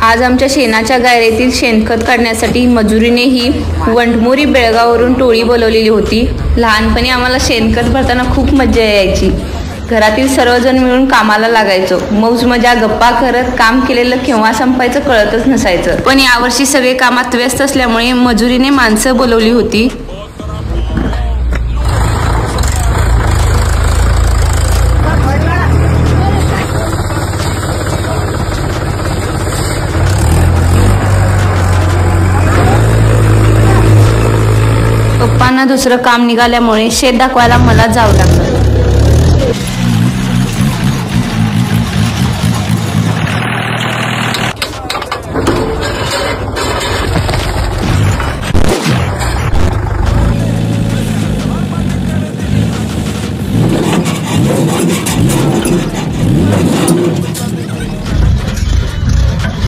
आज आमच्या शेणाच्या गायरेतील शेणखत काढण्यासाठी मजुरीने ही वंडमोरी बेळगाववरून टोळी बोलवलेली होती। लहानपणी आम्हाला शेणखत भरताना खूप मजा यायची। घरातील सर्वजण मिळून कामाला लागायचो। मौज मजा गप्पा करत काम केलेलं केव्हा संपायचं कळतच नसायचं। पण यावर्षी सगळे कामात व्यस्त असल्यामुळे मजुरीने माणसं बोलवली होती। पप्पांना दुसरं काम निघाल्यामुळे शेत दाखवायला मला जावं लागलं।